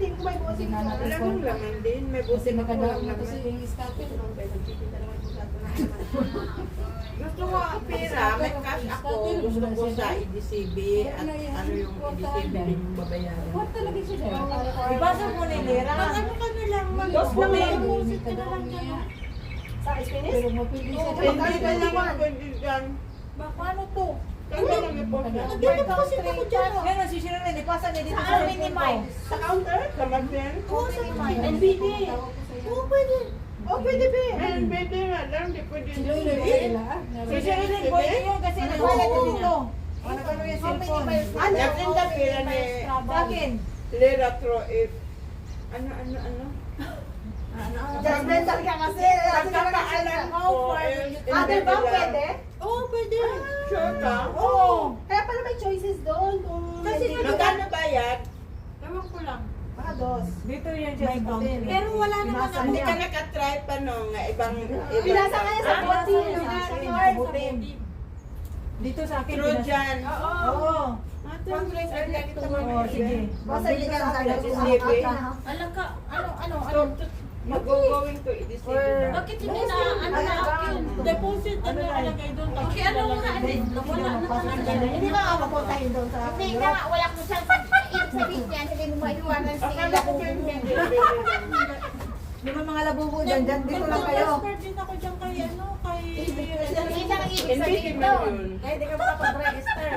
Tingin ko may bossing ka. Wala mong laman din. May Kasi buti ako makadawag lang na kasi naman. yung iskapin. Gusto ko pera, may cash ako. Gusto ko sa EDCB at ano yung EDCB din yung babayaran. Huwag talaga siya dahil. Ibasa mo ni Lera. Ano ka na lang? Dos lang yan. Limit ka na lang niya. Sa Spanish? Pero mapili siya Pwede dahil. ka naman. Pwede dyan. Paano to? Kaya lang i-post yan. Nagdito po kasi ako dyan. Ngayon, si Shiro na, ipasa niya dito sa minimize. Sa counter? Sa magden? Oo, sa NBD. Oo, pwede. Oo, pwede ba? Ayun, pwede nga lang. Di pwede. Si Lola nila. Si Shiro na, pwede yun kasi nagwala ko dito. Ano ka yung cellphone? Natin na pera ni Sa akin. Lera Tro if ano. Judgmental ka kasi. Pagkakaalam ko. Ate ba, pwede? Oo, pwede. Sure ka? Oo. Kaya pala may choices doon. Kasi Magkano bayad? Ewan ko lang. Baka dos. Dito yung just counter. Pero wala naman ako. Hindi ka nakatry pa no nga ibang Pinasa kaya sa bote. Dito sa akin. Trojan. Oo. Pag-raise ang ganito naman. Oo, sige. Basta hindi ka sa Alam ka, ano, Mag-going to EDCB na. bakit hindi na, akin? Deposit Ano nakalagay doon? Okay, ano nga, wala na talaga. Hindi ba ako puntahin doon sa Hindi nga, wala ko siya ibig sabihin niyan, hindi mo maiwanan si Akala ko pwede. Di ba mga labubo dyan? Dito lang kayo. Nag-transfer din ako dyan kay, Hindi na ang ibig Hindi sabihin naman doon. yun. Kaya di ka makapag-register.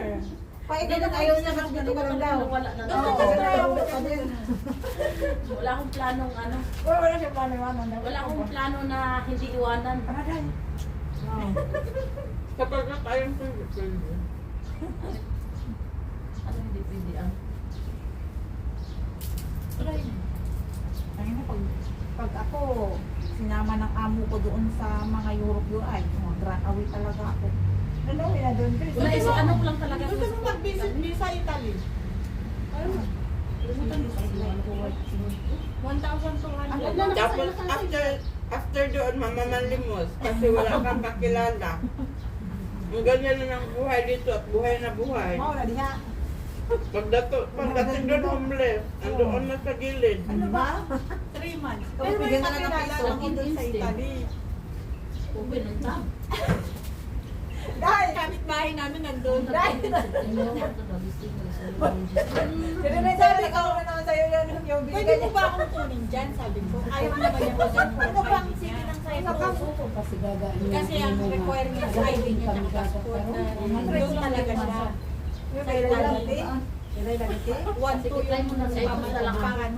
Pa ikaw na ayaw niya kasi dito ka lang daw. Wala na. Wala akong planong ano. Wala siya plano iwanan. Wala akong plano na hindi iwanan. Kapag kayang pwede. Ano hindi pwede ang? Pag ako, sinama ng amo ko doon sa mga Europe yun, ay, run away talaga ako. Ano na doon, Chris? Wala is ano ko lang talaga. Gusto mo mag-visit sa Italy? 1,200. Tapos after doon mamamanlimos kasi wala kang kakilala. Ang ganyan na ng buhay dito at buhay na buhay. Mau na diha. Pagdating doon homeless, andoon na sa gilid. Ano ba? 3 months. Pero may kakilala lang ko doon sa Italy. Okay, nung tam. Dahil! Kapit-bahay namin nandun. Pero may sabi ko na naman sa'yo yan yung Pwede binigay mo ba akong kunin dyan? Sabi ko. Ayaw mo naman yung dyan. Ano bang sige ng sa'yo? Kasi gagawin. Kasi ang requirements sa ID niya ng passport na doon talaga siya. Yung may lalaki. Yung may lalaki. 1, 2 yung pamatalakpangan.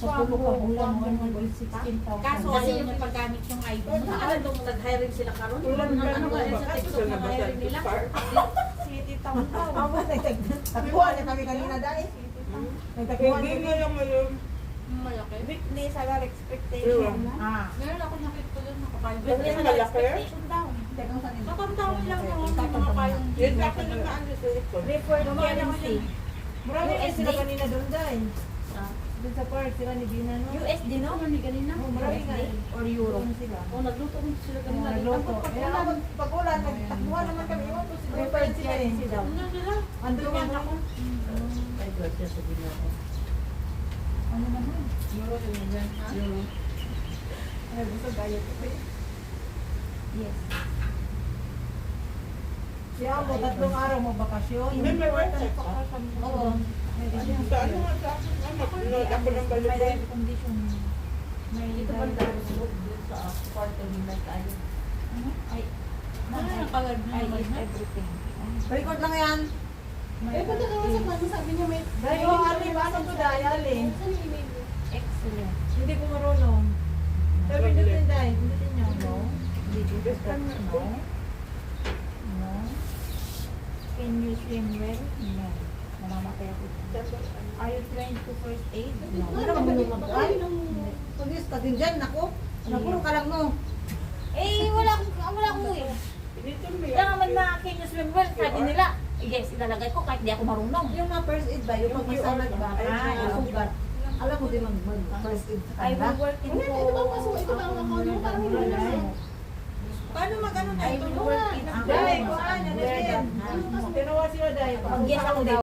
Sa pulo ka bulan, 116,000. Kaso ayaw niya paggamit yung ID. Ano doon nag-hiring sila karon? Ulan ka Ano na ba ba? sa Kasi TikTok sa na nabasal hiring to nila? park. City Town Town. Ako ba nagtakuha na kami kanina dahil. Nagtakuha Hindi kami. mo lang alam. Malaki. Weekly salary expectation. Ah. Meron ako nakita doon nakapayong. Bakit yung malaki? Matandaan lang yun. Mga payong. Yun sa akin naman ang likod. Report Mamaya naman currency. yun. Marami rin sila USD. kanina doon dahil. Ah, Doon sa park sila ni Bina no? USD no? Ano ni kanina? Oh, marami nga eh. Or euro. Sila. Oh, nagluto rin sila Oh, kanina. nagluto. Tapos Eh ako pag-ulan, nagtakbuhan naman kami. Iwan ko sila. Report currency daw. Ano sila? Andun yan ako. Ay, God, siya sabihin ako. Ano naman? Euro din yan. Euro. Ay, gusto gaya ko. Yes. Siya mo, 3 araw mo bakasyon. May work check ka? Oo. Sa ano nga sa akin, mapanood ako ng May balibol. life condition. May Ito pa rin sa quarter nila tayo. Ay, I eat everything. Record lang yan. Eh, punta ka sa kanya, sabi niya may... Dahil yung ano yung basa ko dahil alin. Saan yung email mo? Excellent. Hindi ko marunong. Pero pindutin dahil. Pindutin niyo. No. No. No. Can you swim well? No. Namamatay ako. Are you trained to first aid? No. Ano ka marunong mag-ay? Pag-is ka din dyan, naku. Napuro ka lang mo. Eh, wala akong eh. Dito may Kaya naman na can you swim well, sabi nila. Yes, ilalagay ko kahit di ako marunong. Yung mga first aid ba? Yung pag masalad ba? Yung sugat. Alam mo din mag-first aid sa I kanila? will work in Ito ba ang kaso? Ito ba ang account mo? Parang hindi na siya. Paano mag-ano na I ito? will work in... Dahil, kuhaan, yan na din. Tinawa sila dahil. Mag-guess ako daw.